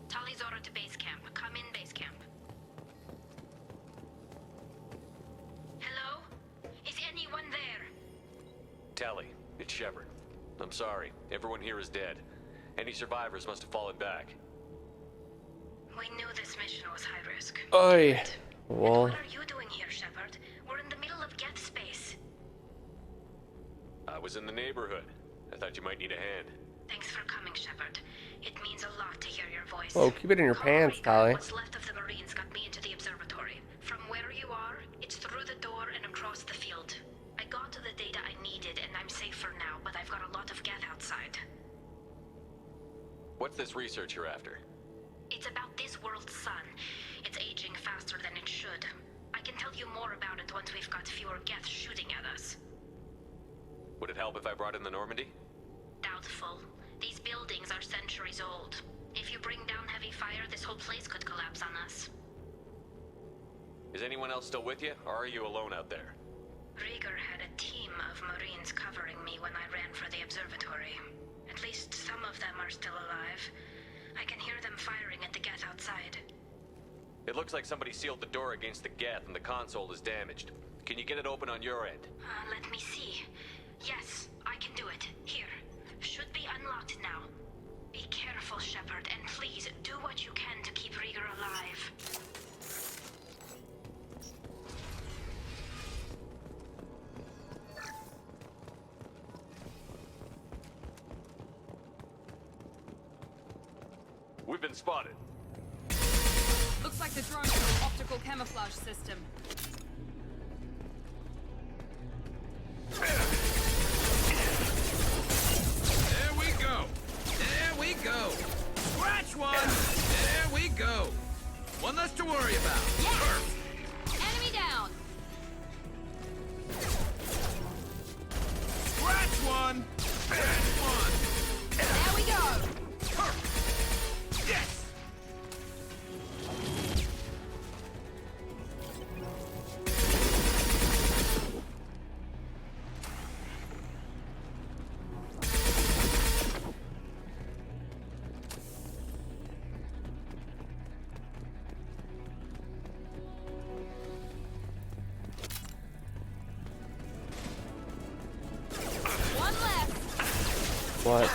S18: Tali's order to base camp. Come in, base camp. Hello? Is anyone there?
S3: Tally, it's Shepard. I'm sorry. Everyone here is dead. Any survivors must have fallen back.
S18: We knew this mission was high risk.
S1: Oi. Well,
S18: What are you doing here, Shepard? We're in the middle of Geth space.
S3: I was in the neighborhood. I thought you might need a hand.
S18: Thanks for coming, Shepard. It means a lot to hear your voice.
S1: oh, keep it in your pants, Tali.
S18: What's left of the Marines got me into the observatory. From where you are, it's through the door and across the field. I got to the data I needed, and I'm safer now, but I've got a lot of Geth outside.
S3: What's this research you're after?
S18: It's about this world's sun. It's aging faster than it should. I can tell you more about it once we've got fewer Geth shooting at us.
S3: Would it help if I brought in the Normandy?
S18: Doubtful. These buildings are centuries old. If you bring down heavy fire, this whole place could collapse on us.
S3: Is anyone else still with you, or are you alone out there?
S18: Rieger had a team of Marines covering me when I ran for the observatory. At least some of them are still alive. I can hear them firing at the Geth outside.
S3: It looks like somebody sealed the door against the Geth and the console is damaged. Can you get it open on your end?
S18: Let me see. Yes, I can do it. Here. Should be unlocked now. Be careful, Shepard, and please do what you can to keep Rieger alive.
S3: We've been spotted.
S17: Looks like the drone's got an optical camouflage system.
S20: There we go. There we go. Scratch one. There we go. One less to worry about.
S13: Yes! Enemy down.
S20: Scratch one. Scratch one.
S13: There we go.
S20: Yes.
S1: What?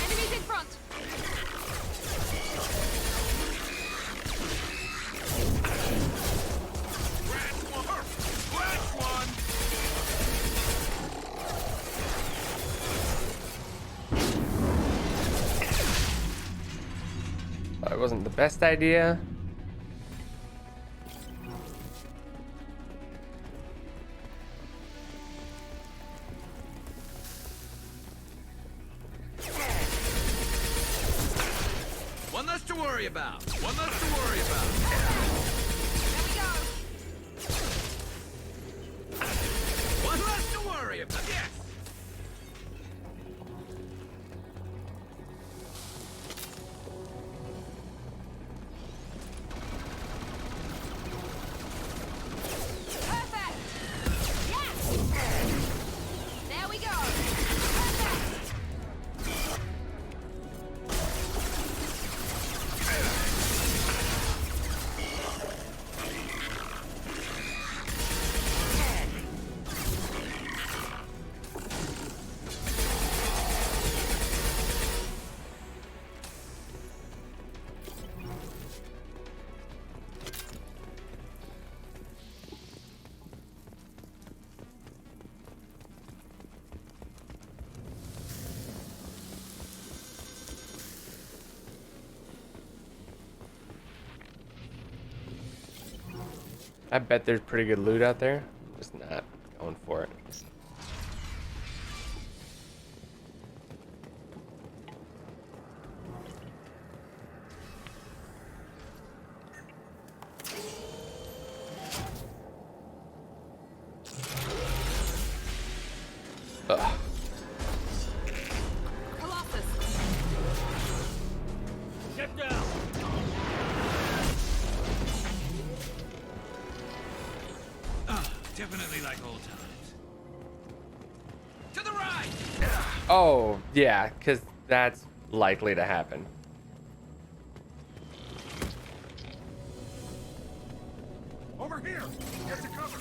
S17: Enemies in front.
S1: That wasn't the best idea.
S20: One less to worry about. One less to worry about. One less to worry about. Yes.
S17: There we go.
S1: I bet there's pretty good loot out there. I'm just not going for it. Ugh.
S12: Get down!
S20: Definitely like old times. To the right!
S1: Oh, yeah, because that's likely to happen.
S12: Over here! Get to cover!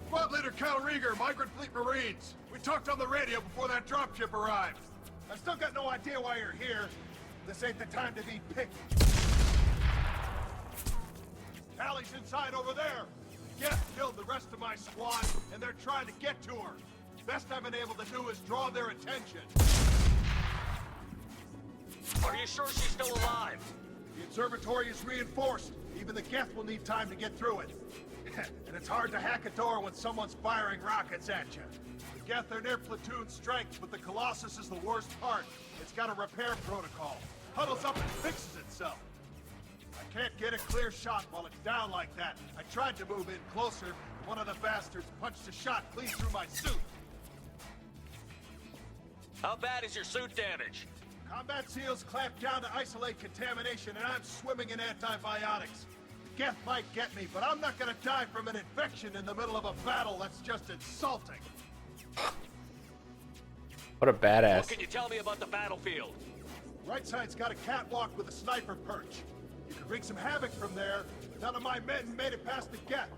S21: Squad Leader Cal Rieger, Migrant Fleet Marines. We talked on the radio before that dropship arrived. I still got no idea why you're here. This ain't the time to be picky. Tally's inside over there. Geth killed the rest of my squad, and they're trying to get to her. Best I've been able to do is draw their attention.
S12: Are you sure she's still alive?
S21: The observatory is reinforced. Even the Geth will need time to get through it. And it's hard to hack a door when someone's firing rockets at you. The Geth are near platoon strength, but the Colossus is the worst part. It's got a repair protocol. Huddles up and fixes itself. I can't get a clear shot while it's down like that. I tried to move in closer. One of the bastards punched a shot clean through my suit.
S12: How bad is your suit damaged?
S21: Combat SEALs clamp down to isolate contamination, and I'm swimming in antibiotics. The Geth might get me, but I'm not gonna die from an infection in the middle of a battle. That's just insulting.
S1: What a badass.
S12: What can you tell me about the battlefield?
S21: Right side's got a catwalk with a sniper perch. You can wreak some havoc from there, but none of my men made it past the Geth.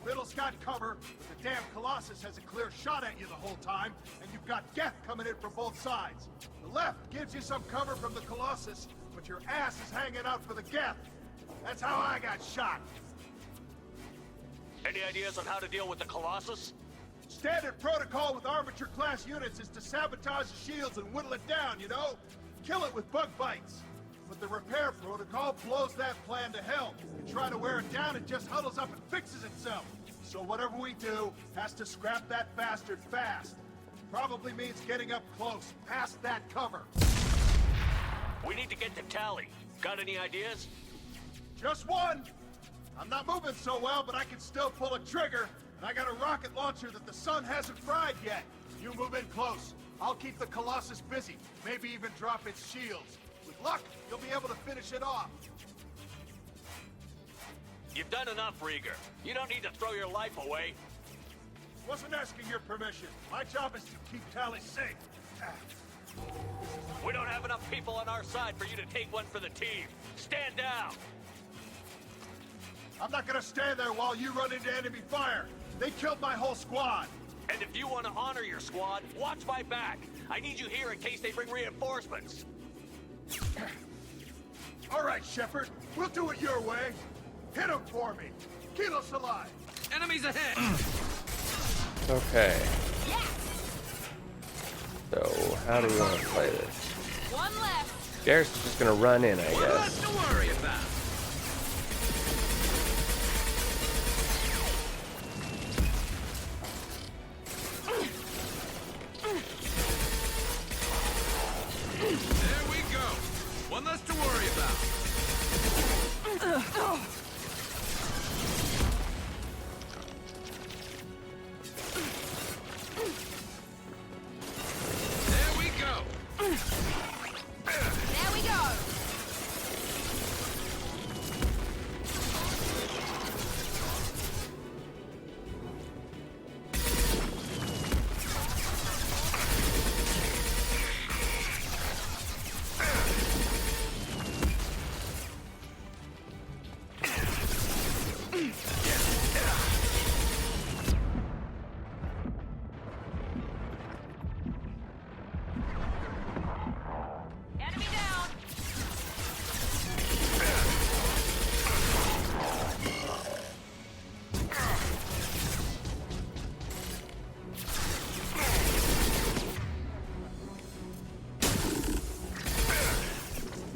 S21: Middle's got cover, but the damn Colossus has a clear shot at you the whole time, and you've got Geth coming in from both sides. The left gives you some cover from the Colossus, but your ass is hanging out for the Geth. That's how I got shot.
S12: Any ideas on how to deal with the Colossus?
S21: Standard protocol with armature-class units is to sabotage the shields and whittle it down, you know? Kill it with bug bites. But the repair protocol blows that plan to hell. You try to wear it down, it just huddles up and fixes itself. So whatever we do has to scrap that bastard fast. Probably means getting up close, past that cover.
S12: We need to get to Tally. Got any ideas?
S21: Just one! I'm not moving so well, but I can still pull a trigger. And I got a rocket launcher that the sun hasn't fried yet. You move in close. I'll keep the Colossus busy. Maybe even drop its shields. With luck, you'll be able to finish it off.
S12: You've done enough, Rieger. You don't need to throw your life away.
S21: Wasn't asking your permission. My job is to keep Tally safe.
S12: We don't have enough people on our side for you to take one for the team. Stand down!
S21: I'm not gonna stand there while you run into enemy fire. They killed my whole squad.
S12: And if you want to honor your squad, watch my back. I need you here in case they bring reinforcements.
S21: All right, Shepard. We'll do it your way. Hit him for me. Kilos alive.
S20: Enemies ahead!
S1: Okay. So, how do we want to play this?
S13: One left.
S1: Garrett's just gonna run in, I
S20: One
S1: guess.
S20: less to worry about. There we go. One less to worry about. There we go.
S13: There we go. Enemy down.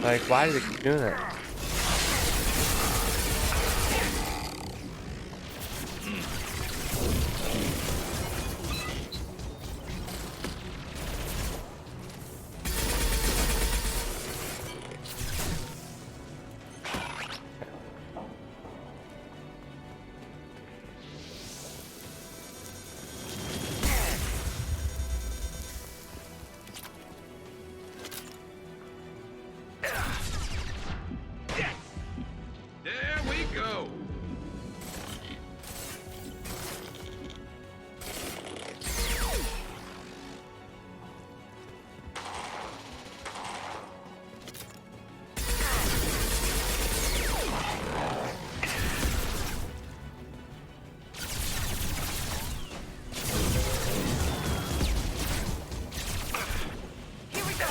S1: Like, why do they keep doing that?
S20: There we go.
S13: Here we go.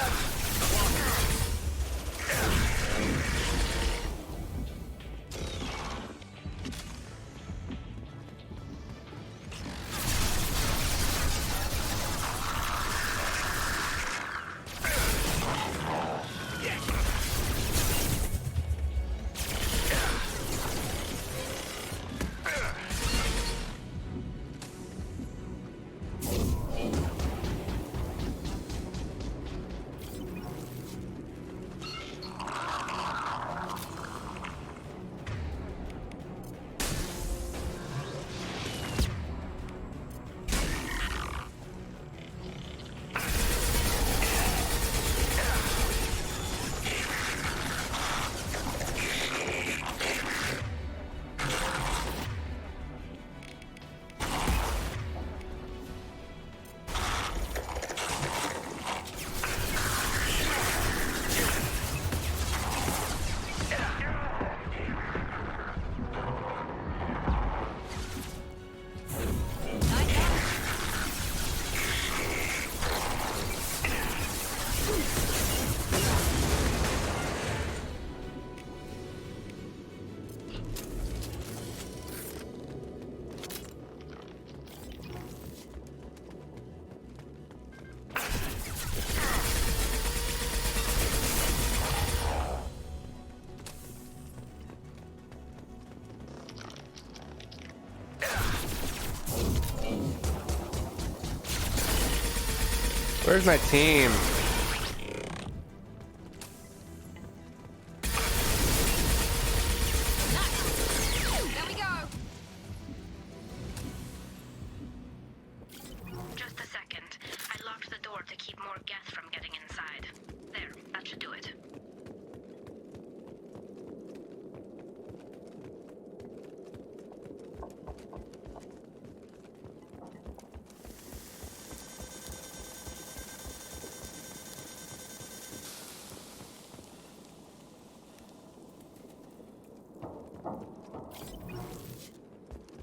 S1: Where's my team?
S13: There we go.
S18: Just a second. I locked the door to keep more Geth from getting inside. There, that should do it.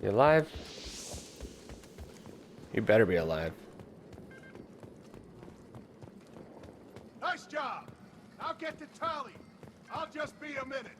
S1: You alive? You better be alive.
S21: Nice job! I'll get to Tali. I'll just be a minute.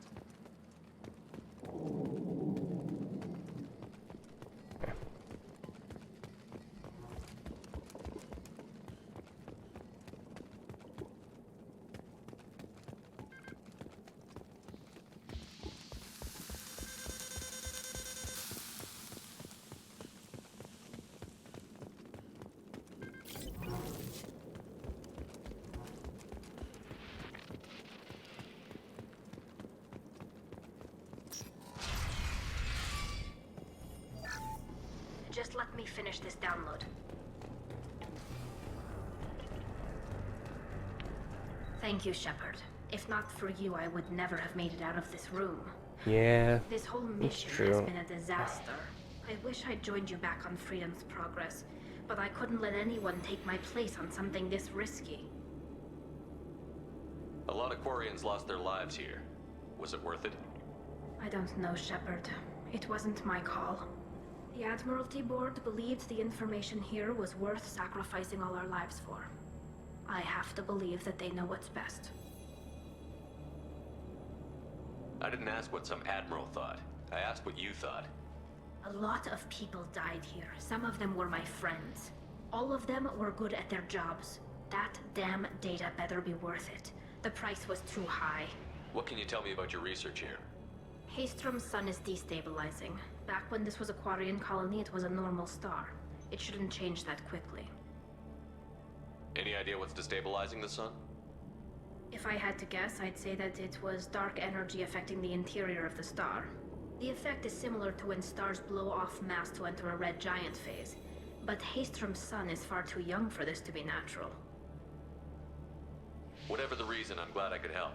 S18: Just let me finish this download. Thank you, Shepard. If not for you, I would never have made it out of this room.
S1: Yeah,
S18: This whole
S1: that's
S18: mission
S1: true.
S18: has been a disaster. I wish I'd joined you back on Freedom's Progress, but I couldn't let anyone take my place on something this risky.
S3: A lot of Quarians lost their lives here. Was it worth it?
S18: I don't know, Shepard. It wasn't my call. The Admiralty Board believed the information here was worth sacrificing all our lives for. I have to believe that they know what's best.
S3: I didn't ask what some admiral thought. I asked what you thought.
S18: A lot of people died here. Some of them were my friends. All of them were good at their jobs. That damn data better be worth it. The price was too high.
S3: What can you tell me about your research here?
S18: Haystrom's sun is destabilizing. Back when this was a Quarian colony, it was a normal star. It shouldn't change that quickly.
S3: Any idea what's destabilizing the sun?
S18: If I had to guess, I'd say that it was dark energy affecting the interior of the star. The effect is similar to when stars blow off mass to enter a red giant phase. But Haystrom's sun is far too young for this to be natural.
S3: Whatever the reason, I'm glad I could help.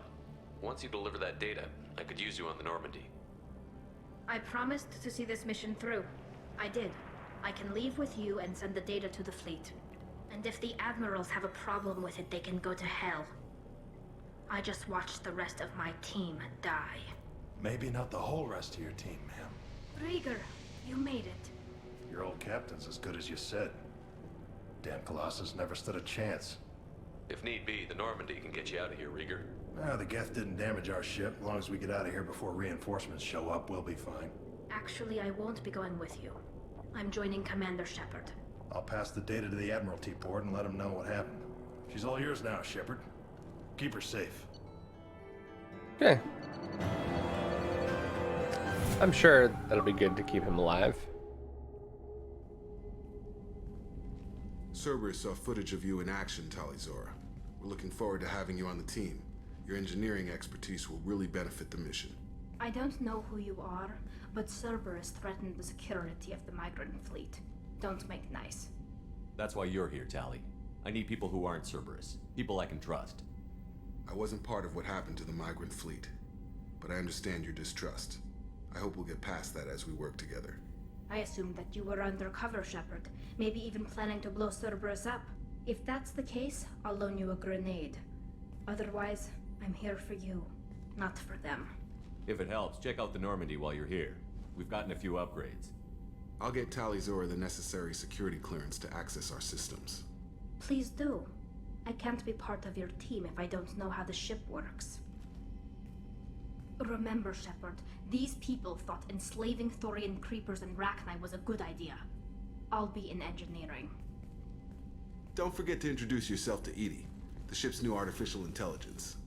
S3: Once you deliver that data, I could use you on the Normandy.
S18: I promised to see this mission through. I did. I can leave with you and send the data to the fleet. And if the admirals have a problem with it, they can go to hell. I just watched the rest of my team die.
S21: Maybe not the whole rest of your team, ma'am.
S18: Rieger, you made it.
S21: Your old captain's as good as you said. Damn Colossus never stood a chance.
S3: If need be, the Normandy can get you out of here, Rieger.
S21: The Geth didn't damage our ship. As long as we get out of here before reinforcements show up, we'll be fine.
S18: Actually, I won't be going with you. I'm joining Commander Shepard.
S21: I'll pass the data to the Admiralty Board and let them know what happened. She's all yours now, Shepard. Keep her safe.
S1: Okay. I'm sure that'll be good to keep him alive.
S7: Cerberus saw footage of you in action, Talizora. We're looking forward to having you on the team. Your engineering expertise will really benefit the mission.
S18: I don't know who you are, but Cerberus threatened the security of the migrant fleet. Don't make nice.
S9: That's why you're here, Tali. I need people who aren't Cerberus. People I can trust.
S7: I wasn't part of what happened to the migrant fleet, but I understand your distrust. I hope we'll get past that as we work together.
S18: I assumed that you were undercover, Shepard. Maybe even planning to blow Cerberus up. If that's the case, I'll loan you a grenade. Otherwise, I'm here for you, not for them.
S9: If it helps, check out the Normandy while you're here. We've gotten a few upgrades.
S7: I'll get Talizora the necessary security clearance to access our systems.
S18: Please do. I can't be part of your team if I don't know how the ship works. Remember, Shepard, these people thought enslaving Thorian creepers and Rachni was a good idea. I'll be in engineering.
S7: Don't forget to introduce yourself to Edie, the ship's new artificial intelligence.